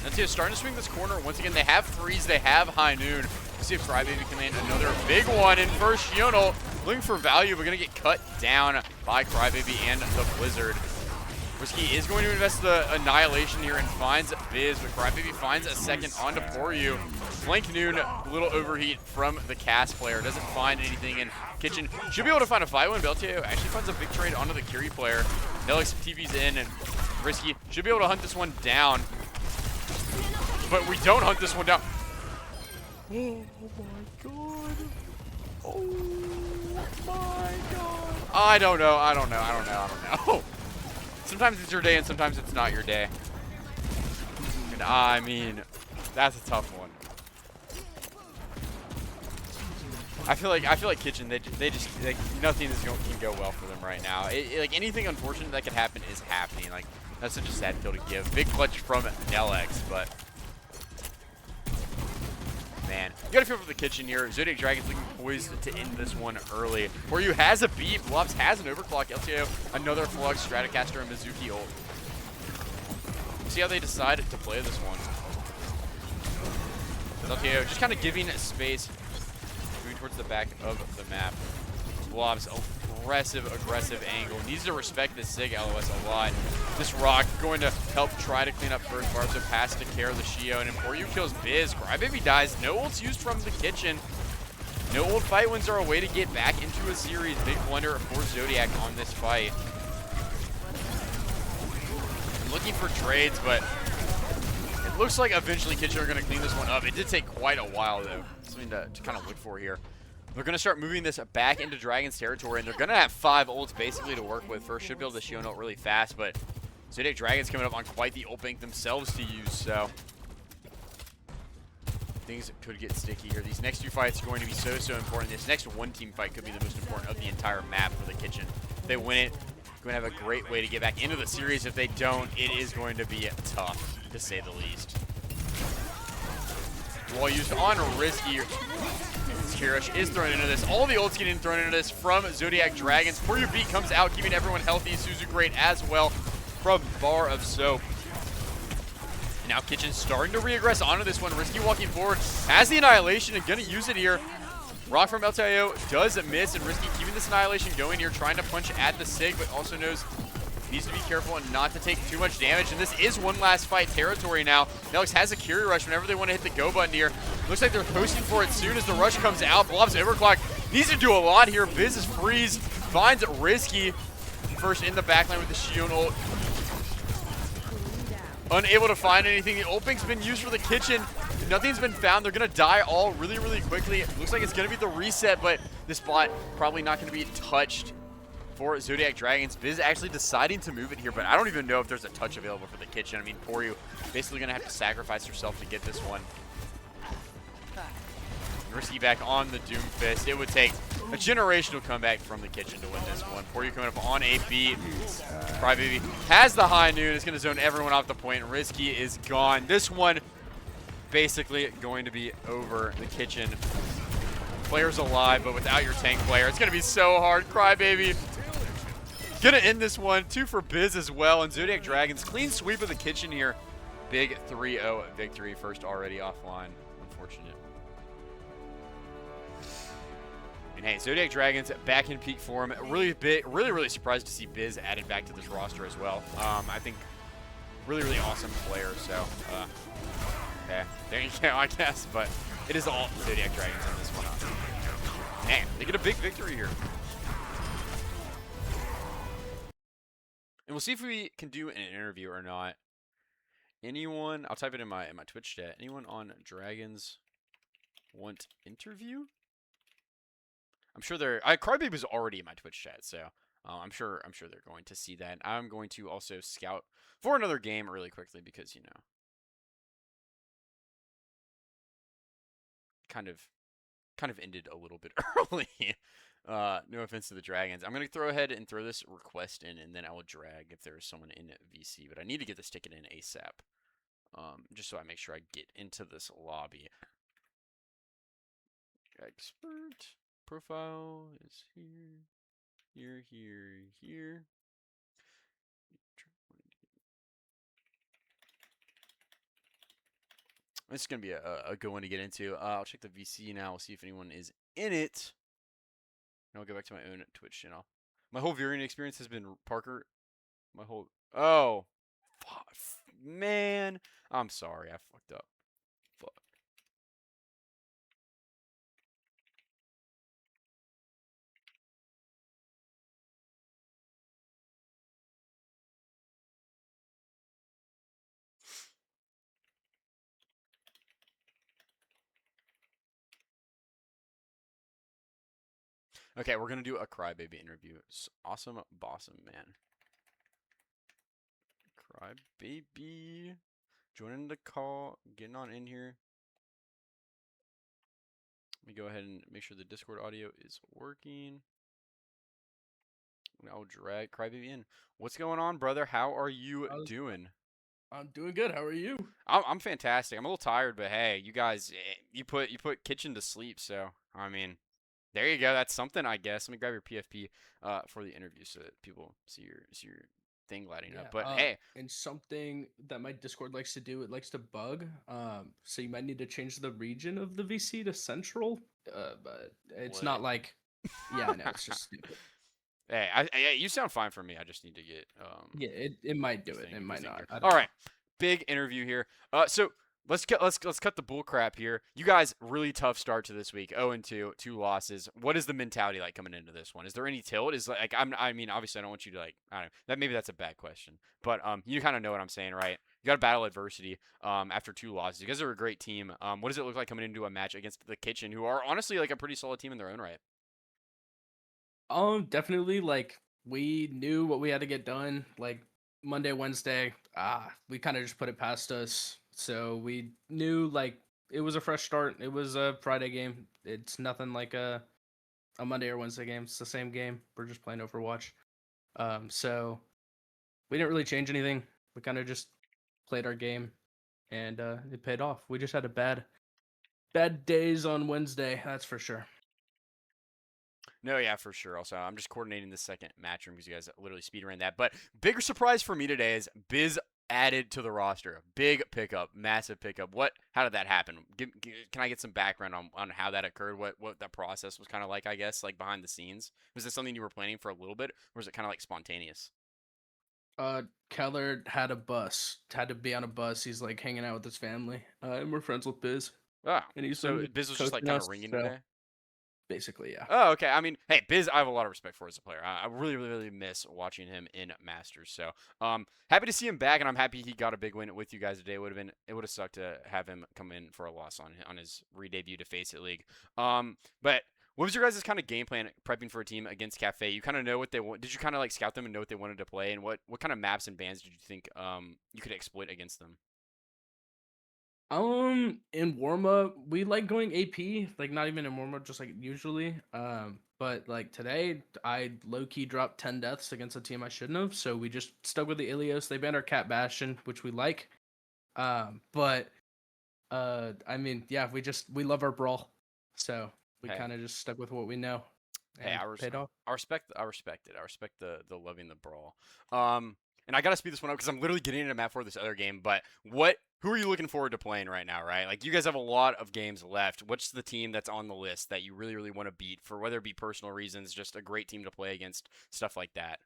LTO starting to swing this corner. Once again, they have freeze. They have high noon. Let's see if Crybaby can land another big one in first. Shiono looking for value, but going to get cut down by Crybaby and the Blizzard. Risky is going to invest the Annihilation here and finds Biz, but Crybaby finds a second onto Poryu. Flank Noon, a little overheat from the cast player. Doesn't find anything in kitchen. Should be able to find a fight win. Belteo actually finds a big trade onto the Curie player. Nelix TV's in, and Risky should be able to hunt this one down. But we don't hunt this one down. Oh my god. Oh my god. I don't know. Sometimes it's your day and sometimes it's not your day. And I mean, that's a tough one. I feel like Kitchen, they just like nothing can go well for them right now. Like anything unfortunate that could happen is happening. Like that's such a sad kill to give. Big clutch from Nelix, but man, you gotta feel for the Kitchen here. Zodiac Dragons looking poised to end this one early. Poryu has a beat, Blobs has an overclock, LTO another Flux, Stratocaster, and Mizuki ult. See how they decided to play this one. LTO just kind of giving space, moving towards the back of the map. Blobs aggressive angle. Needs to respect this Sig LOS a lot. This rock going to help try to clean up first. Barzo pass to care of the Shio, and Poryu kills Biz. Crybaby dies. No ults used from the Kitchen. No ult fight wins are a way to get back into a series. Big blunder for Zodiac on this fight. Looking for trades, but it looks like eventually Kitchen are going to clean this one up. It did take quite a while, though. Something to kind of look for here. They're going to start moving this back into Dragon's territory, and they're going to have 5 ults basically to work with. First, should be able to Shion ult really fast, but Zodiac Dragons coming up on quite the ult bank themselves to use, so things could get sticky here. These next 2 fights are going to be so important. This next 1-team fight could be the most important of the entire map for the Kitchen. If they win it, going to have a great way to get back into the series. If they don't, it is going to be tough, to say the least. Wall used on Risky. Kirish is thrown into this. All the ults getting thrown into this from Zodiac Dragons. For Your Beat comes out, keeping everyone healthy. Suzu great as well from Bar of Soap. And now Kitchen starting to reaggress onto this one. Risky walking forward, has the Annihilation and gonna use it here. Rock from LTIO does miss, and Risky keeping this Annihilation going here, trying to punch at the Sig, but also knows needs to be careful and not to take too much damage. And this is one last fight territory now. Nelix has a Curie Rush whenever they want to hit the go button here. Looks like they're posting for it soon as the rush comes out. Blob's overclock needs to do a lot here. Biz is freeze, finds Risky first in the backline with the Shion ult. Unable to find anything. The opening's been used for the Kitchen. Nothing's been found. They're going to die all really, really quickly. It looks like it's going to be the reset, but this bot probably not going to be touched for Zodiac Dragons. Biz actually deciding to move it here, but I don't even know if there's a touch available for the Kitchen. I mean, Poryu basically going to have to sacrifice herself to get this one. Risky back on the Doom Fist. It would take a generational comeback from the Kitchen to win this one. Poryu coming up on a beat. Crybaby has the high noon. It's going to zone everyone off the point. Risky is gone. This one basically going to be over. The Kitchen player's alive, but without your tank player, it's going to be so hard. Crybaby gonna end this one. 2 for Biz as well, and Zodiac Dragons clean sweep of the Kitchen here. Big 3-0 victory. First already offline. Unfortunate. And hey, Zodiac Dragons back in peak form. Really big, really surprised to see Biz added back to this roster as well. I think really awesome player. So okay, there you go, I guess. But it is all Zodiac Dragons on this one. Man, they get a big victory here. And we'll see if we can do an interview or not. Anyone? I'll type it in my Twitch chat. Anyone on Dragons want interview? I'm sure they're. Crybaby was already in my Twitch chat, so I'm sure they're going to see that. I'm going to also scout for another game really quickly because kind of ended a little bit early. No offense to the Dragons. I'm going to throw ahead and throw this request in, and then I will drag if there is someone in VC. But I need to get this ticket in ASAP, just so I make sure I get into this lobby. Expert profile is here. This is going to be a good one to get into. I'll check the VC now. We'll see if anyone is in it. And I'll go back to my own Twitch channel. My whole viewing experience has been Parker. Oh, fuck, man. I'm sorry. I fucked up. Fuck. Okay, we're going to do a Crybaby interview. It's awesome, bossum, man. Crybaby. Joining the call. Getting on in here. Let me go ahead and make sure the Discord audio is working. I'll drag Crybaby in. What's going on, brother? How are you doing? I'm doing good. How are you? I'm fantastic. I'm a little tired, but hey, you guys, you put Kitchen to sleep, so I mean, there you go. That's something, I guess. Let me grab your PFP for the interview so that people see your thing lighting up. But hey, and something that my Discord likes to do, it likes to bug. So you might need to change the region of the VC to Central. But it's not like, yeah, I know, it's just stupid. Hey, you sound fine for me. I just need to get yeah, it might do it. It might not. All right, big interview here. So let's cut the bull crap here. You guys, really tough start to this week. 0-2, 2 losses. What is the mentality like coming into this one? Is there any tilt? Is like I mean, obviously I don't want you to I don't know. That maybe that's a bad question, but you kind of know what I'm saying, right? You got to battle adversity after 2 losses. You guys are a great team. What does it look like coming into a match against the Kitchen, who are honestly like a pretty solid team in their own right? Definitely, like, we knew what we had to get done, like, Monday, Wednesday, we kind of just put it past us, so we knew, like, it was a fresh start, it was a Friday game, it's nothing like a Monday or Wednesday game, it's the same game, we're just playing Overwatch, so we didn't really change anything, we kind of just played our game, and it paid off. We just had a bad bad days on Wednesday, that's for sure. No, yeah, for sure. Also, I'm just coordinating the second match room because you guys literally speedran that. But bigger surprise for me today is Biz added to the roster. Big pickup, massive pickup. How did that happen? Can I get some background on how that occurred? What that process was kind of like, I guess, like behind the scenes? Was this something you were planning for a little bit, or was it kind of like spontaneous? Keller had had to be on a bus. He's like hanging out with his family. And we're friends with Biz. Oh, And he's so been Biz was just like coaching kind of us. ringing So today. basically, yeah. Oh, okay. I mean, hey, Biz, I have a lot of respect for as a player. I really, really, really miss watching him in Masters. So, happy to see him back, and I'm happy he got a big win with you guys today. It would have sucked to have him come in for a loss on his re-debut to Faceit League. But what was your guys' kind of game plan prepping for a team against Cafe? You kind of know what they want. Did you kind of like scout them and know what they wanted to play, and what kind of maps and bans did you think you could exploit against them? In warm up, we like going AP, like not even in warm up, just like usually. But like today, I low key dropped 10 deaths against a team I shouldn't have, so we just stuck with the Ilios. They banned our Cat Bastion, which we like. But I mean, yeah, we love our brawl, so we Hey. kind of just stuck with what we know. Hey, And paid off. I respect it. I respect the loving the brawl. And I gotta speed this one up because I'm literally getting into map for this other game. But who are you looking forward to playing right now? Right, like you guys have a lot of games left. What's the team that's on the list that you really really want to beat for whether it be personal reasons, just a great team to play against, stuff like that?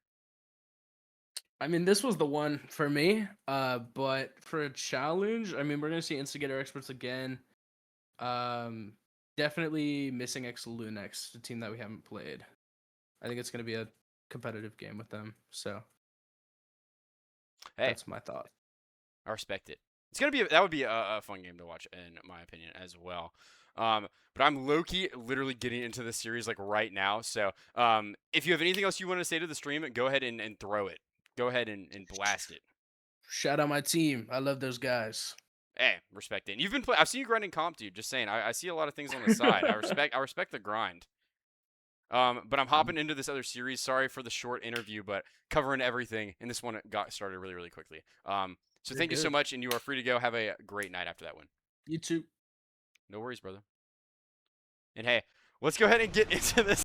I mean, this was the one for me. But for a challenge, I mean, we're gonna see Instigator Experts again. Definitely missing Lunex, a team that we haven't played. I think it's gonna be a competitive game with them. So Hey, that's my thought. I respect it. That would be a fun game to watch in my opinion as well. But I'm low key literally getting into this series like right now. So if you have anything else you want to say to the stream, go ahead and throw it. Go ahead and blast it. Shout out my team. I love those guys. Hey, respect it. And I've seen you grinding comp, dude. Just saying. I see a lot of things on the side. I respect the grind. But I'm hopping into this other series. Sorry for the short interview, but covering everything. And this one got started really, really quickly. So thank you so much, and you are free to go. Have a great night after that win. You too. No worries, brother. And hey, let's go ahead and get into this.